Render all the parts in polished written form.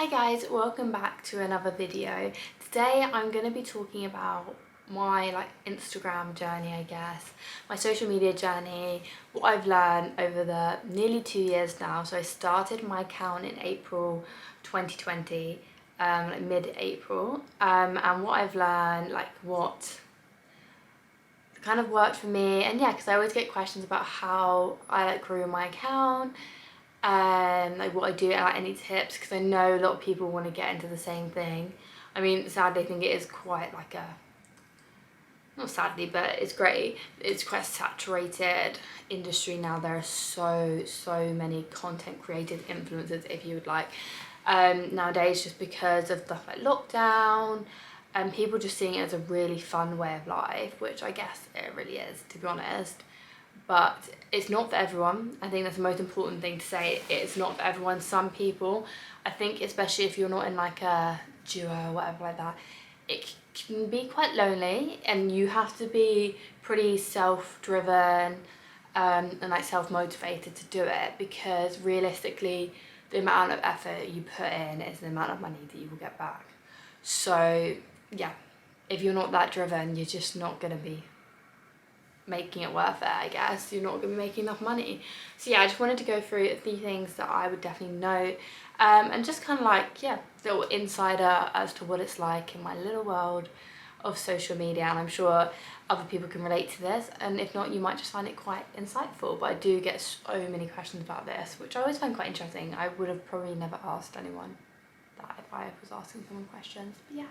Hi guys, welcome back to another video. Today I'm going to be talking about my Instagram journey, I guess, my social media journey, what I've learned over the nearly 2 years now. So I started my account in April 2020, mid-April, and what I've learned, what kind of worked for me, and yeah, because I always get questions about how I grew my account, what I do, and any tips, because I know a lot of people want to get into the same thing. I mean, sadly I think it is quite not sadly, but it's great, it's quite a saturated industry now. There are so many content creative influencers, if you would like, nowadays, just because of stuff like lockdown and people just seeing it as a really fun way of life, which I guess it really is, to be honest. But it's not for everyone. I think that's the most important thing to say. It's not for everyone. Some people, I think, especially if you're not in a duo or whatever like that, it can be quite lonely, and you have to be pretty self-driven and self-motivated to do it, because realistically the amount of effort you put in is the amount of money that you will get back. So yeah, if you're not that driven, you're just not going to be making it worth it, I guess. You're not going to be making enough money. So yeah, I just wanted to go through a few things that I would definitely note, and just kind of little insider as to what it's like in my little world of social media. And I'm sure other people can relate to this, and if not, you might just find it quite insightful. But I do get so many questions about this, which I always find quite interesting. I would have probably never asked anyone that if I was asking someone questions. But yeah,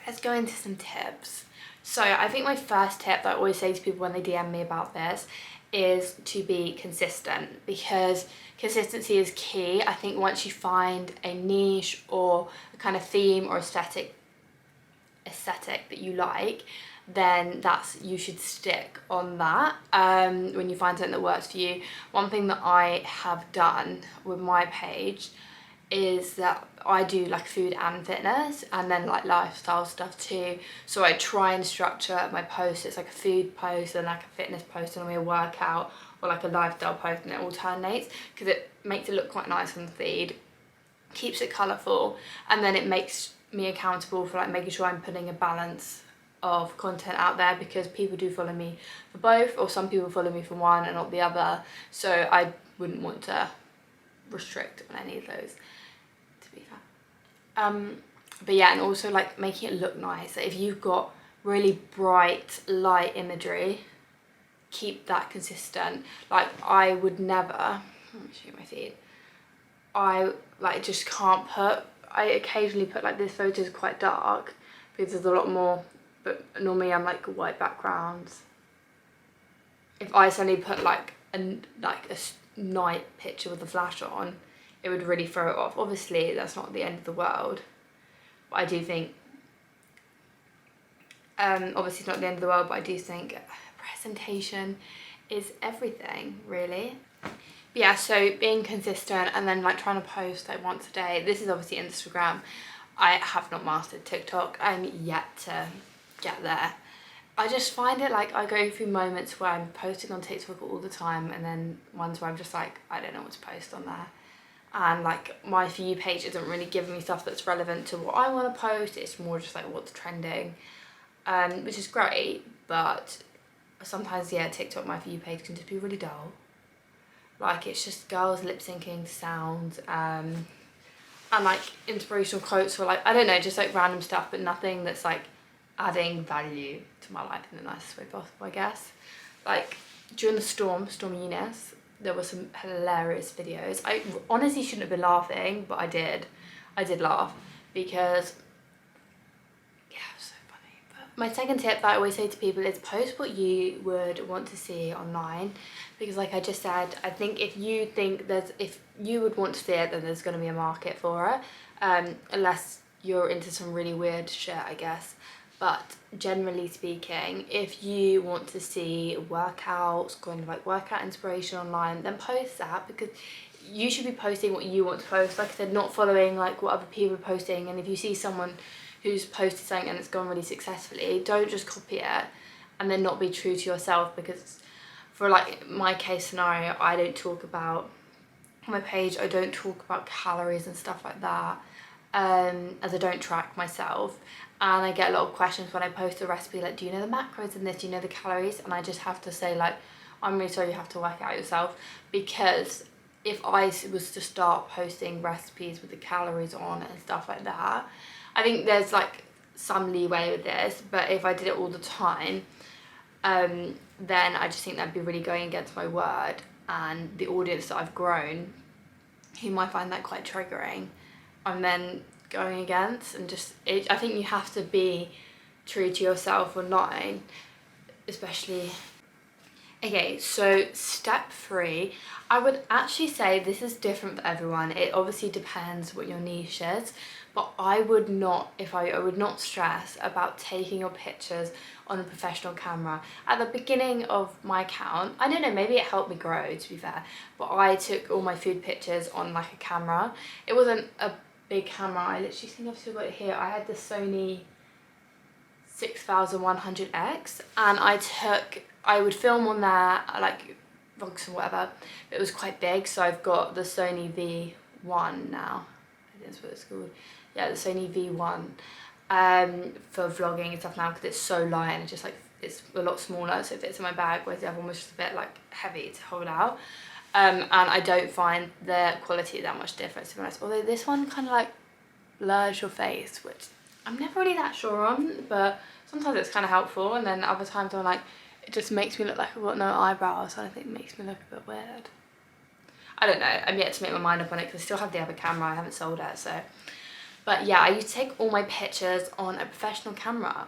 let's go into some tips. So I think my first tip that I always say to people when they DM me about this is to be consistent, because consistency is key. I think once you find a niche or a kind of theme or aesthetic that you like, then you should stick on that. When you find something that works for you. One thing that I have done with my page is that I do food and fitness, and then lifestyle stuff too. So I try and structure my posts. It's a food post and a fitness post and a workout, or a lifestyle post, and it alternates, because it makes it look quite nice on the feed, keeps it colourful, and then it makes me accountable for making sure I'm putting a balance of content out there, because people do follow me for both, or some people follow me for one and not the other. So I wouldn't want to restrict on any of those, to be fair. But yeah, and also making it look nice. If you've got really bright light imagery, keep that consistent. I would never, let me show you my feed, I just can't put, I occasionally put this photo is quite dark because there's a lot more, but normally I'm white backgrounds. If I suddenly put a night picture with a flash on, it would really throw it off. Obviously that's not the end of the world, but I do think obviously it's not the end of the world, but I do think presentation is everything, really. But yeah, so being consistent, and then trying to post once a day. This is obviously Instagram. I have not mastered TikTok. I'm yet to get there. I just find it I go through moments where I'm posting on TikTok all the time, and then ones where I'm just I don't know what to post on there. And my For You page isn't really giving me stuff that's relevant to what I want to post. It's more just what's trending, which is great, but sometimes, yeah, TikTok, my For You page can just be really dull. It's just girls lip syncing to sounds, and inspirational quotes, or I don't know, just random stuff, but nothing that's adding value to my life in the nicest way possible, I guess. During the Storm Eunice, there were some hilarious videos. I honestly shouldn't have been laughing, but I did laugh, because yeah, it was so funny. But my second tip that I always say to people is post what you would want to see online, because like I just said, I think if you would want to see it, then there's going to be a market for it, unless you're into some really weird shit, I guess. But generally speaking, if you want to see workouts, kind of workout inspiration online, then post that, because you should be posting what you want to post. Like I said, not following what other people are posting. And if you see someone who's posted something and it's gone really successfully, don't just copy it and then not be true to yourself. Because for my case scenario, I don't talk about, on my page, I don't talk about calories and stuff like that. as I don't track myself. And I get a lot of questions when I post a recipe, like, do you know the macros in this, do you know the calories? And I just have to say, like, I'm really sorry, you have to work it out yourself. Because if I was to start posting recipes with the calories on and stuff like that, I think there's like some leeway with this, but if I did it all the time, then I just think that'd be really going against my word and the audience that I've grown, who might find that quite triggering. I'm then going against, and just I think you have to be true to yourself online, especially. Okay, so step 3, I would actually say this is different for everyone. It obviously depends what your niche is, but I would not stress about taking your pictures on a professional camera. At the beginning of my account, I don't know, maybe it helped me grow, to be fair, but I took all my food pictures on like a camera. It wasn't a big camera. I literally think I've still got it here. I had the Sony 6100X, and I would film on there, like vlogs and whatever. It was quite big, so I've got the Sony V1 now. I think that's what it's called. Yeah, the Sony V1 for vlogging and stuff now, because it's so light and it's a lot smaller, so it fits in my bag, whereas the other one was just a bit like heavy to hold out. And I don't find the quality that much difference, to be honest. Although this one kind of like blurs your face, which I'm never really that sure on, but sometimes it's kind of helpful, and then other times I'm like, it just makes me look like I've got no eyebrows, and I think it makes me look a bit weird. I don't know, I'm yet to make my mind up on it, because I still have the other camera, I haven't sold it, so. But yeah, I used to take all my pictures on a professional camera,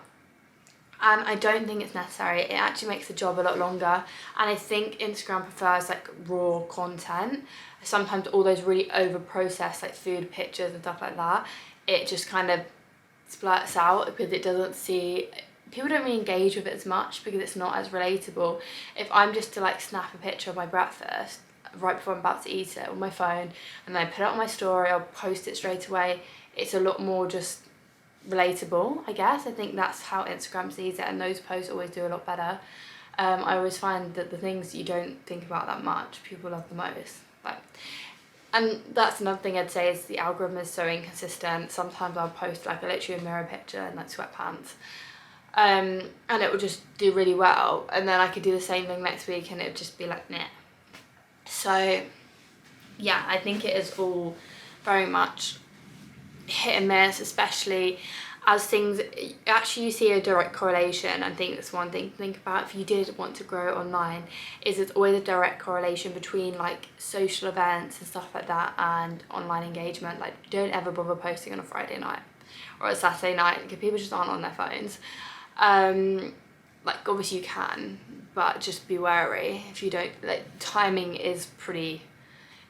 and I don't think it's necessary. It actually makes the job a lot longer, and I think Instagram prefers like raw content. Sometimes all those really over processed like food pictures and stuff like that, it just kind of splurts out, because it doesn't see, people don't really engage with it as much because it's not as relatable. If I'm just to like snap a picture of my breakfast right before I'm about to eat it on my phone, and then I put it on my story, I'll post it straight away, it's a lot more just relatable, I guess. I think that's how Instagram sees it, and those posts always do a lot better. I always find that the things you don't think about that much, people love the most. And that's another thing I'd say, is the algorithm is so inconsistent. Sometimes I'll post like literally a mirror picture and like sweatpants, and it will just do really well, and then I could do the same thing next week and it would just be like meh. So yeah, I think it is all very much hit and miss, especially as things, actually you see a direct correlation. I think that's one thing to think about if you did want to grow online, is there's always a direct correlation between like social events and stuff like that and online engagement. Like, don't ever bother posting on a Friday night or a Saturday night, because people just aren't on their phones. Like, obviously you can, but just be wary. If you don't, like, timing is pretty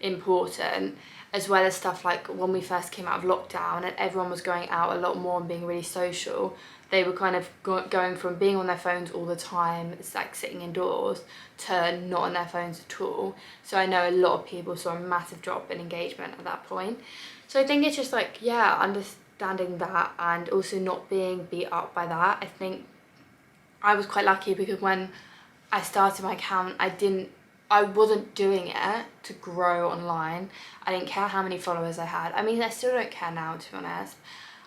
important, as well as stuff like when we first came out of lockdown and everyone was going out a lot more and being really social. They were kind of going from being on their phones all the time, it's like sitting indoors, to not on their phones at all. So I know a lot of people saw a massive drop in engagement at that point. So I think it's just like, yeah, understanding that, and also not being beat up by that. I think I was quite lucky, because when I started my account, I wasn't doing it to grow online. I didn't care how many followers I had. I mean, I still don't care now, to be honest.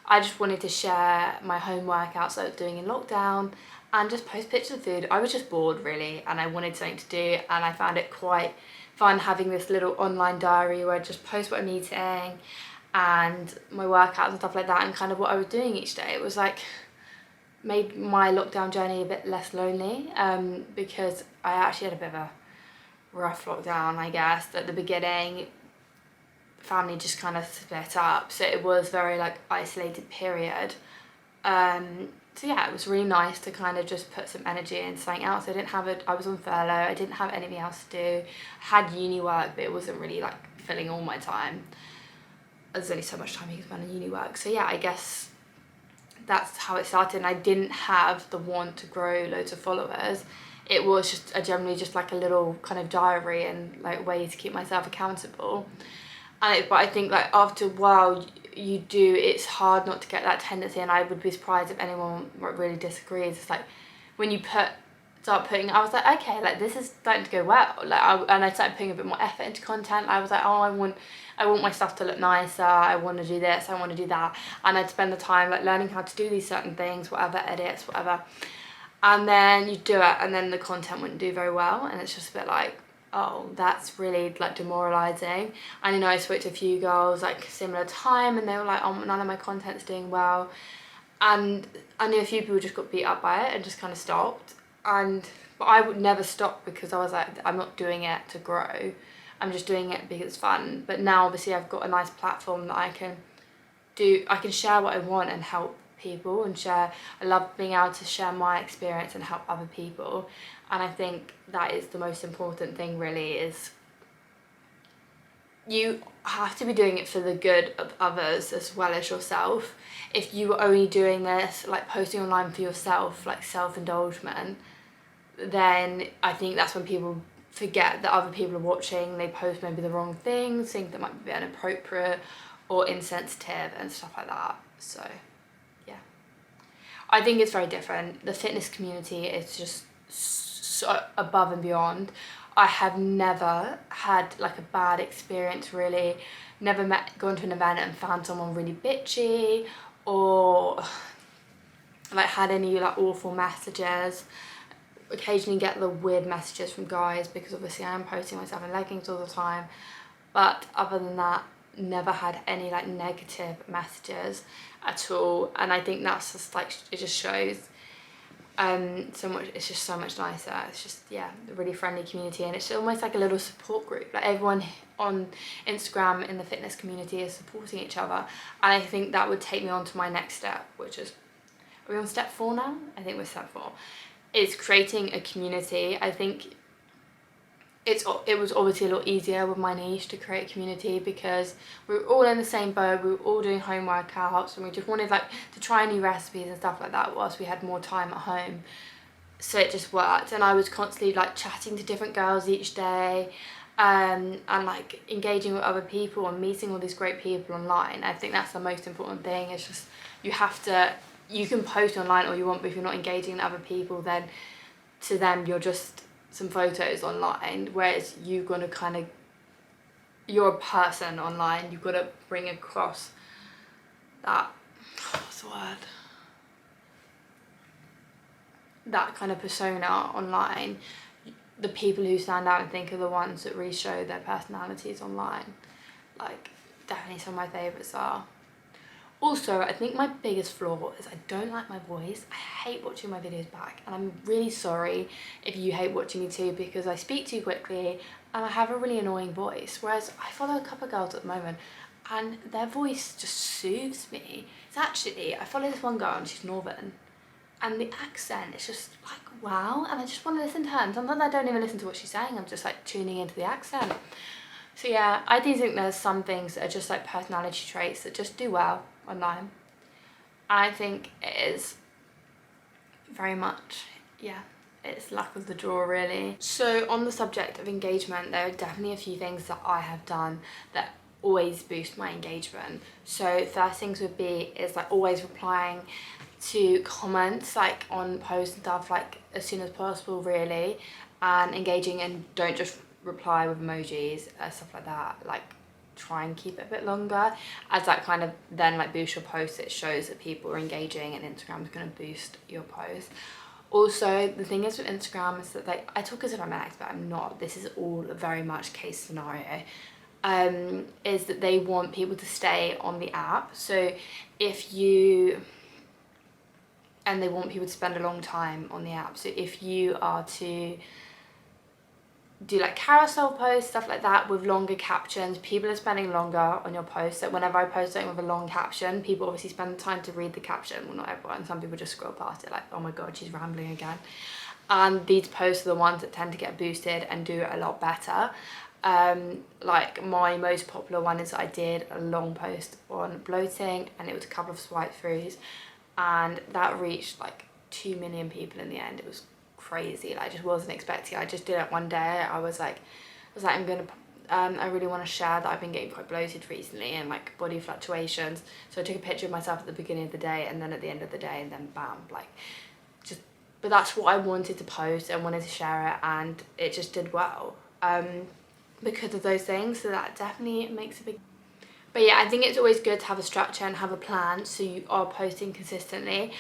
I just wanted to share my home workouts that I was doing in lockdown and just post pictures of food. I was just bored, really, and I wanted something to do, and I found it quite fun having this little online diary where I just post what I'm eating and my workouts and stuff like that, and kind of what I was doing each day. It was like, made my lockdown journey a bit less lonely, because I actually had a bit of a rough lockdown, I guess. At the beginning, family just kind of split up, so it was very like isolated period. So yeah, it was really nice to kind of just put some energy into something else. I was on furlough, I didn't have anything else to do. I had uni work, but it wasn't really like filling all my time. There's only so much time you can spend on uni work. So yeah, I guess that's how it started, and I didn't have the want to grow loads of followers. It was just generally just like a little kind of diary and like way to keep myself accountable. But I think like after a while it's hard not to get that tendency, and I would be surprised if anyone really disagrees. It's like when you put I was like, okay, like this is starting to go well. And I started putting a bit more effort into content. I was like, oh, I want my stuff to look nicer. I want to do this. I want to do that. And I'd spend the time like learning how to do these certain things, whatever, edits, whatever. And then you do it, and then the content wouldn't do very well, and it's just a bit like, oh, that's really like demoralizing. And you know, I spoke to a few girls like similar time, and they were like, oh, none of my content's doing well. And I knew a few people just got beat up by it and just kind of stopped. But I would never stop, because I was like, I'm not doing it to grow. I'm just doing it because it's fun. But now obviously I've got a nice platform that I can share what I want and help people and share. I love being able to share my experience and help other people. And I think that is the most important thing, really, is you have to be doing it for the good of others as well as yourself. If you were only doing this, like posting online for yourself, like self-indulgement, then I think that's when people forget that other people are watching. They post maybe the wrong things, things that might be inappropriate or insensitive and stuff like that. So yeah, I think it's very different. The fitness community is just so above and beyond. I have never had like a bad experience, really. Never gone to an event and found someone really bitchy, or like had any like awful messages. Occasionally get the weird messages from guys, because obviously I am posting myself in leggings all the time, but other than that, never had any like negative messages at all. And I think that's just like, it just shows so much. It's just so much nicer. It's just, yeah, a really friendly community, and it's almost like a little support group. Like everyone on Instagram in the fitness community is supporting each other, and I think that would take me on to my next step, which is, are we on step 4 now? I think we're step 4. Is creating a community. I think it was obviously a lot easier with my niche to create a community, because we were all in the same boat. We were all doing home workouts, and we just wanted like to try new recipes and stuff like that whilst we had more time at home. So it just worked, and I was constantly like chatting to different girls each day, and like engaging with other people and meeting all these great people online. I think that's the most important thing. It's just, you can post online all you want, but if you're not engaging with other people, then to them you're just some photos online. Whereas you're a person online. You've got to bring across that, what's the word? That kind of persona online. The people who stand out, I think, are the ones that really show their personalities online. Like, definitely some of my favourites are. Also, I think my biggest flaw is I don't like my voice. I hate watching my videos back, and I'm really sorry if you hate watching me too, because I speak too quickly and I have a really annoying voice. Whereas I follow a couple of girls at the moment and their voice just soothes me. It's actually, I follow this one girl and she's Northern, and the accent is just like, wow, and I just want to listen to her. And sometimes I don't even listen to what she's saying, I'm just like tuning into the accent. So yeah, I do think there's some things that are just like personality traits that just do well online. I think it is very much, yeah, it's luck of the draw, really. So on the subject of engagement, there are definitely a few things that I have done that always boost my engagement. So first things would be is like always replying to comments like on posts and stuff, like as soon as possible, really, and engaging, and don't just reply with emojis, stuff like that. Like, try and keep it a bit longer, as that kind of then like boosts your posts. It shows that people are engaging, and Instagram's going to boost your posts. Also, the thing is with Instagram is that, like, I talk as if I'm an expert, I'm not. This is all very much case scenario. Is that they want people to stay on the app. So and they want people to spend a long time on the app. So if you are to do like carousel posts, stuff like that with longer captions, people are spending longer on your posts. So whenever I post something with a long caption, people obviously spend time to read the caption. Well, not everyone, some people just scroll past it like, oh my god, she's rambling again. And these posts are the ones that tend to get boosted and do it a lot better. Like my most popular one is I did a long post on bloating, and it was a couple of swipe throughs, and that reached like 2 million people in the end. It was crazy. Like, I just wasn't expecting. I just did it one day. I was like I'm gonna I really want to share that I've been getting quite bloated recently, and like body fluctuations. So I took a picture of myself at the beginning of the day, and then at the end of the day, and then bam, like just but that's what I wanted to post and wanted to share it, and it just did well because of those things. So that definitely makes a big. But yeah, I think it's always good to have a structure and have a plan so you are posting consistently.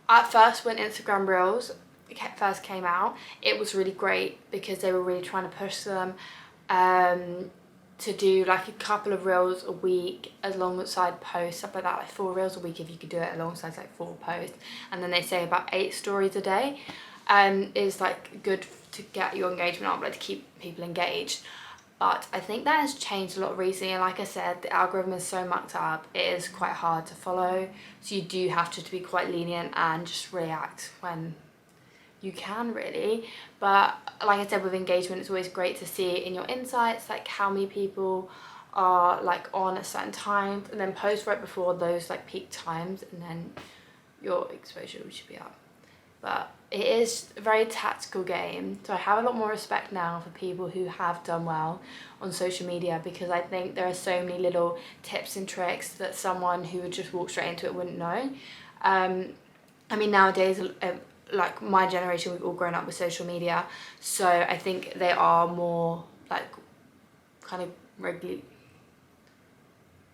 At first, when Instagram Reels first came out, it was really great because they were really trying to push them to do like a couple of reels a week alongside posts, stuff like that, like 4 reels a week if you could do it alongside like 4 posts. And then they say about 8 stories a day is like good to get your engagement up, like to keep people engaged. But I think that has changed a lot recently, and like I said, the algorithm is so mucked up, it is quite hard to follow, so you do have to be quite lenient and just react when you can, really. But like I said, with engagement, it's always great to see in your insights like how many people are like on at certain times, and then post right before those like peak times, and then your exposure should be up. But it is a very tactical game, so I have a lot more respect now for people who have done well on social media, because I think there are so many little tips and tricks that someone who would just walk straight into it wouldn't know. I mean, nowadays, like my generation, we've all grown up with social media, so I think they are more like kind of regularly,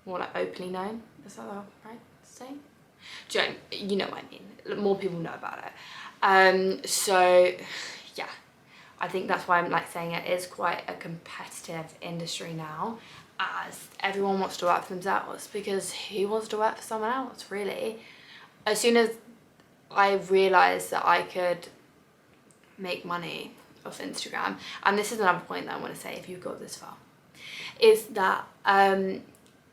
more like openly known. Is that the right saying? You know what I mean, more people know about it. So yeah, I think that's why I'm like saying it is quite a competitive industry now, as everyone wants to work for themselves, because who wants to work for someone else, really? As soon as I realised that I could make money off Instagram, and this is another point that I want to say if you've got this far, is that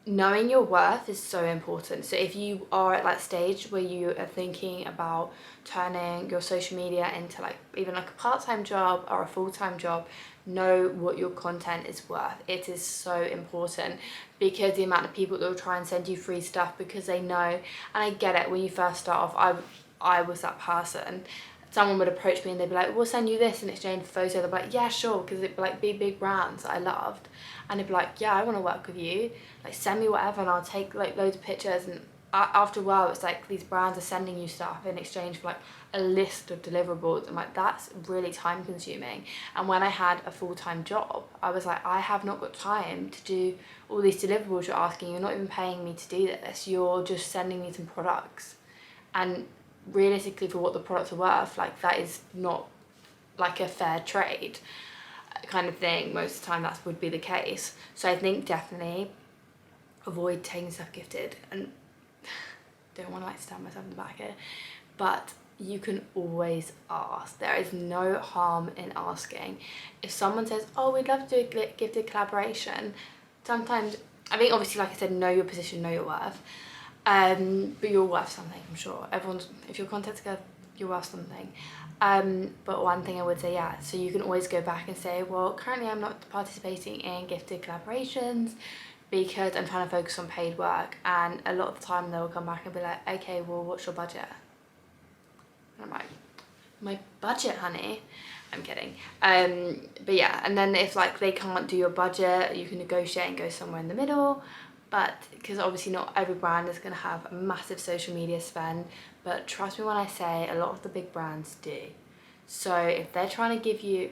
knowing your worth is so important. So if you are at that stage where you are thinking about turning your social media into like even like a part-time job or a full-time job, know what your content is worth. It is so important, because the amount of people that will try and send you free stuff because they know, and I get it, when you first start off, I was that person. Someone would approach me and they'd be like, we'll send you this in exchange for photo. They'd be like, yeah, sure, because it'd be like big brands that I loved, and they'd be like, yeah, I want to work with you, like send me whatever and I'll take like loads of pictures. And after a while, it's like these brands are sending you stuff in exchange for like a list of deliverables, and like that's really time consuming. And when I had a full-time job, I was like, I have not got time to do all these deliverables you're asking. You're not even paying me to do this, you're just sending me some products, and realistically for what the products are worth, like that is not like a fair trade kind of thing. Most of the time that would be the case. So I think definitely avoid taking stuff gifted, and don't want to like stab myself in the back here, but you can always ask. There is no harm in asking. If someone says, oh, we'd love to do a gifted collaboration, sometimes, I think obviously like I said, know your position, know your worth. But you're worth something, I'm sure. If your content's good, you're worth something. But one thing I would say, yeah, so you can always go back and say, well, currently I'm not participating in gifted collaborations because I'm trying to focus on paid work. And a lot of the time they'll come back and be like, okay, well, what's your budget? And I'm like, my budget, honey? I'm kidding. But yeah, and then if like they can't do your budget, you can negotiate and go somewhere in the middle. But because obviously not every brand is going to have a massive social media spend, but trust me when I say a lot of the big brands do. So if they're trying to give you,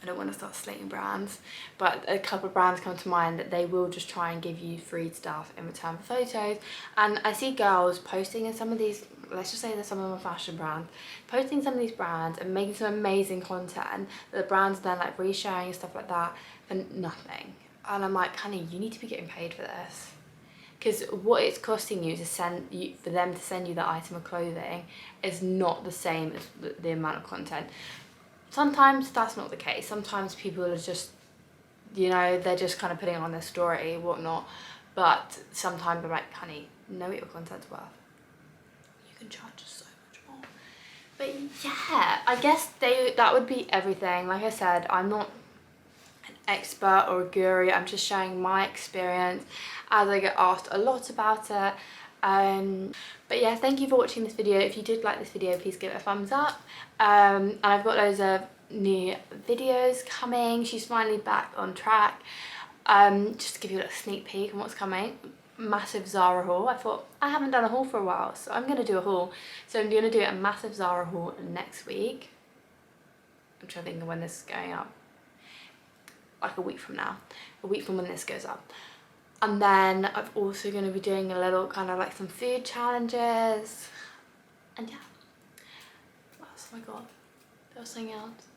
I don't want to start slating brands, but a couple of brands come to mind that they will just try and give you free stuff in return for photos. And I see girls posting in some of these, let's just say that some of them are fashion brands, posting some of these brands and making some amazing content that the brands then like resharing and stuff like that for nothing. And I'm like, honey, you need to be getting paid for this. Because what it's costing you to for them to send you that item of clothing is not the same as the amount of content. Sometimes that's not the case. Sometimes people are just, you know, they're just kind of putting it on their story, whatnot. But sometimes I'm like, honey, know what your content's worth. You can charge so much more. But yeah, I guess that would be everything. Like I said, I'm not expert or a guru, I'm just sharing my experience as I get asked a lot about it. But yeah, thank you for watching this video. If you did like this video, please give it a thumbs up. And I've got loads of new videos coming. She's finally back on track. Just to give you a little sneak peek on what's coming. massive Zara haul. I thought I haven't done a haul for a while, so I'm going to do a haul. So I'm going to do a massive Zara haul next week. I'm trying to think of when this is going up. Like a week from now. A week from when this goes up. And then I'm also going to be doing a little kind of like some food challenges. And yeah. What else have I got? There was something else.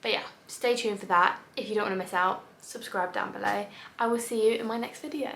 But yeah, stay tuned for that. If you don't want to miss out, subscribe down below. I will see you in my next video.